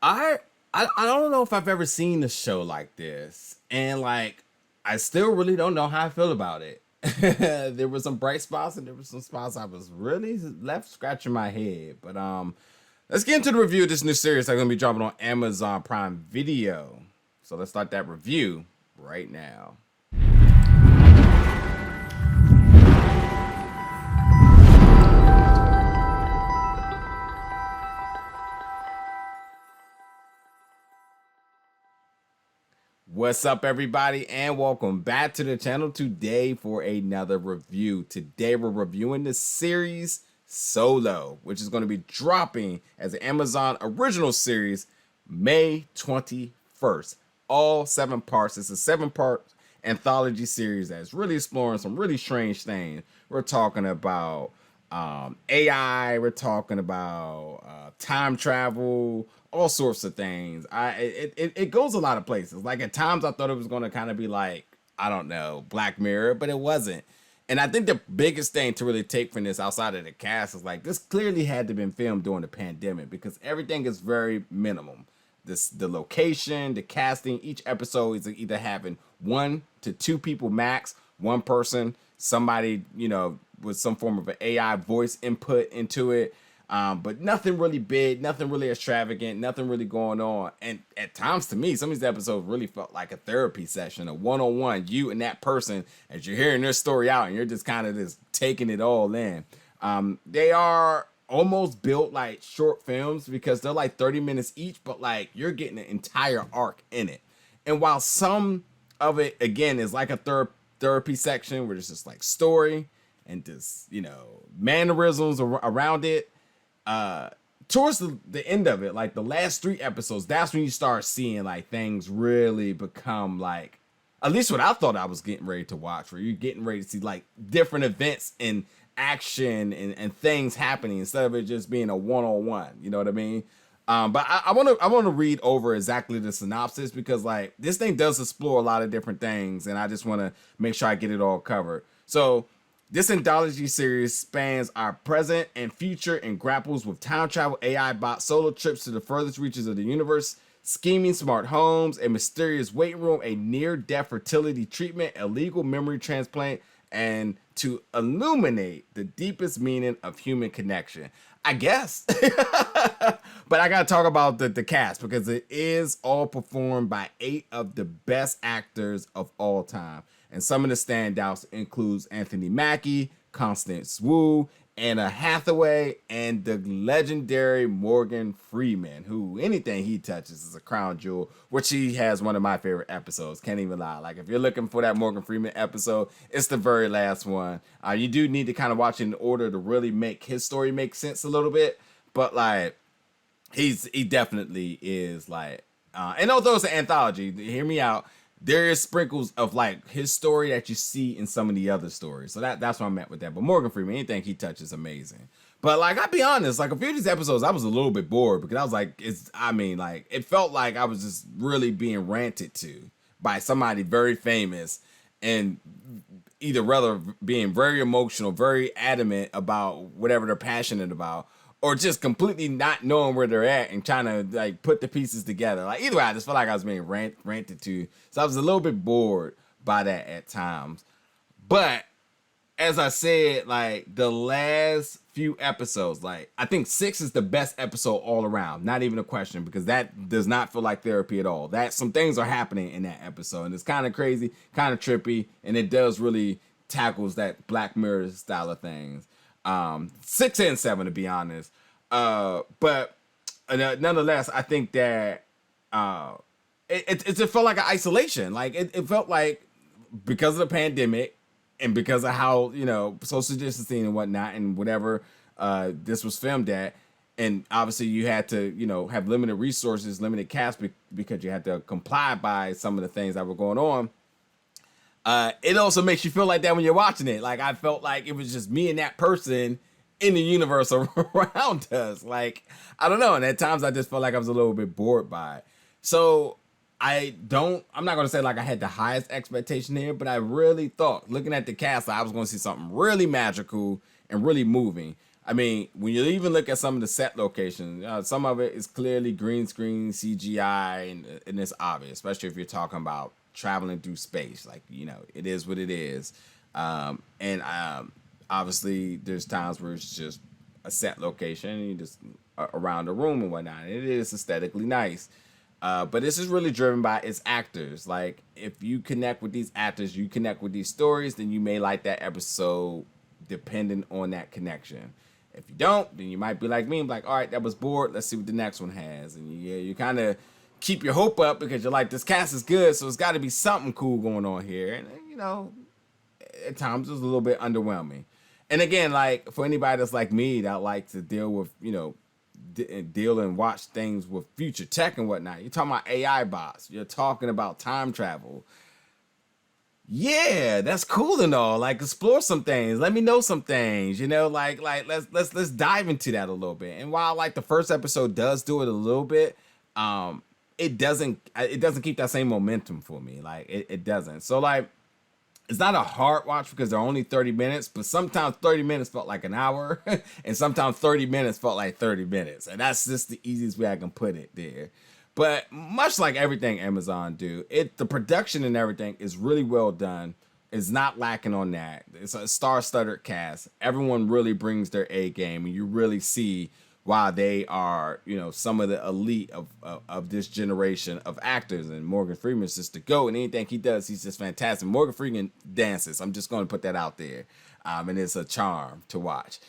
I, I don't know if I've ever seen a show like this, and like I still really don't know how I feel about it. There were some bright spots, and there were some spots I was really left scratching my head. But let's get into the review of this new series that's gonna be dropping on Amazon Prime Video. So let's start that review right now. What's up, everybody, and welcome back to the channel today for another review. Today we're reviewing the series Solo, which is going to be dropping as an Amazon original series May 21st. All 7 parts. It's a 7-part anthology series that's really exploring some really strange things. We're talking about AI, we're talking about time travel, all sorts of things. It goes a lot of places. Like at times I thought it was going to kind of be like, I don't know, Black Mirror, but it wasn't. And I think the biggest thing to really take from this outside of the cast is like this clearly had to been filmed during the pandemic because everything is very minimum. The location, the casting, each episode is either having 1 to 2 people max, one person, somebody, with some form of an AI voice input into it. But nothing really big, nothing really extravagant, nothing really going on. And at times, to me, some of these episodes really felt like a therapy session, a one-on-one, you and that person, as you're hearing their story out, and you're just kind of just taking it all in. They are almost built like short films because they're like 30 minutes each, but like you're getting an entire arc in it. And while some of it, again, is like a therapy section where there's just like story and just, mannerisms around it, towards the end of it, like the last 3 episodes, that's when you start seeing like things really become like, at least what I thought I was getting ready to watch, where you're getting ready to see like different events and action and things happening instead of it just being a one-on-one, you know what I mean? But I want to read over exactly the synopsis because like this thing does explore a lot of different things, and I just want to make sure I get it all covered. So this anthology series spans our present and future and grapples with time travel, AI bots, solo trips to the furthest reaches of the universe, scheming smart homes, a mysterious waiting room, a near-death fertility treatment, a legal memory transplant, and to illuminate the deepest meaning of human connection. I guess. But I gotta talk about the cast because it is all performed by 8 of the best actors of all time. And some of the standouts includes Anthony Mackie, Constance Wu, Anna Hathaway, and the legendary Morgan Freeman, who anything he touches is a crown jewel, which he has one of my favorite episodes. Can't even lie. Like if you're looking for that Morgan Freeman episode, it's the very last one. You do need to kind of watch it in order to really make his story make sense a little bit. But like, he definitely is like, and although it's an anthology, hear me out, there is sprinkles of like his story that you see in some of the other stories. So that's what I'm at with that. But Morgan Freeman, anything he touches is amazing. But like, I'll be honest, like a few of these episodes, I was a little bit bored because I was like, it felt like I was just really being ranted to by somebody very famous and either rather being very emotional, very adamant about whatever they're passionate about, or just completely not knowing where they're at and trying to like put the pieces together. Like either way, I just felt like I was being ranted to. So I was a little bit bored by that at times. But as I said, like the last few episodes, like I think 6 is the best episode all around. Not even a question, because that does not feel like therapy at all. That some things are happening in that episode, and it's kind of crazy, kind of trippy, and it does really tackles that Black Mirror style of things. 6 and 7 to be honest. But nonetheless, I think that it just felt like an isolation. Like it felt like because of the pandemic and because of how, social distancing and whatnot and whatever this was filmed at, and obviously you had to, have limited resources, limited cast because you had to comply by some of the things that were going on. It also makes you feel like that when you're watching it. Like I felt like it was just me and that person in the universe around us. Like, I don't know. And at times I just felt like I was a little bit bored by it. So I'm not going to say like I had the highest expectation here, but I really thought looking at the cast, I was going to see something really magical and really moving. I mean, when you even look at some of the set locations, some of it is clearly green screen, CGI, and it's obvious, especially if you're talking about traveling through space. Like, it is what it is. And obviously, there's times where it's just a set location, and you just around the room and whatnot. It is aesthetically nice. But this is really driven by its actors. Like, if you connect with these actors, you connect with these stories, then you may like that episode depending on that connection. If you don't, then you might be like me, like, all right, that was bored. Let's see what the next one has. And you kind of keep your hope up because you're like, this cast is good, so it's got to be something cool going on here. And, at times it's a little bit underwhelming. And again, like, for anybody that's like me that likes to deal with, deal and watch things with future tech and whatnot. You're talking about AI bots. You're talking about time travel. Yeah, that's cool and all. Like, explore some things. Let me know some things. Like let's dive into that a little bit. And while like the first episode does do it a little bit, it doesn't keep that same momentum for me. Like it doesn't. So like, it's not a hard watch because they're only 30 minutes, but sometimes 30 minutes felt like an hour, and sometimes 30 minutes felt like 30 minutes. And that's just the easiest way I can put it there. But much like everything Amazon do, the production and everything is really well done. It's not lacking on that. It's a star-studded cast. Everyone really brings their A game, and you really see why they are, some of the elite of this generation of actors. And Morgan Freeman's just the GOAT, and anything he does, he's just fantastic. Morgan Freeman dances. I'm just going to put that out there. And it's a charm to watch.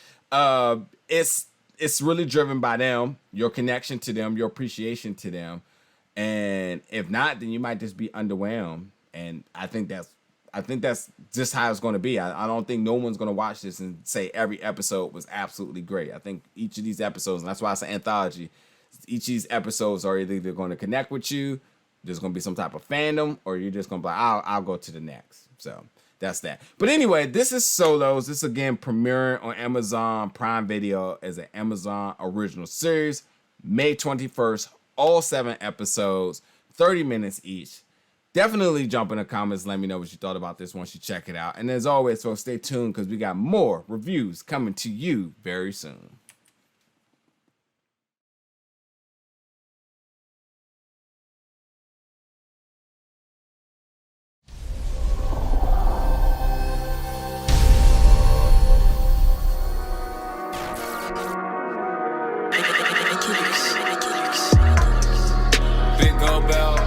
It's really driven by them, your connection to them, your appreciation to them. And if not, then you might just be underwhelmed. And I think that's just how it's going to be. I don't think no one's going to watch this and say every episode was absolutely great. I think each of these episodes, and that's why it's an anthology, each of these episodes are either going to connect with you, there's going to be some type of fandom, or you're just going to be like, I'll go to the next. So that's that. But anyway, this is Solos. This again premiering on Amazon Prime Video as an Amazon original series, May 21st, all 7 episodes, 30 minutes each. Definitely jump in the comments. Let me know what you thought about this once you check it out. And as always, folks, stay tuned because we got more reviews coming to you very soon. Big gold bell.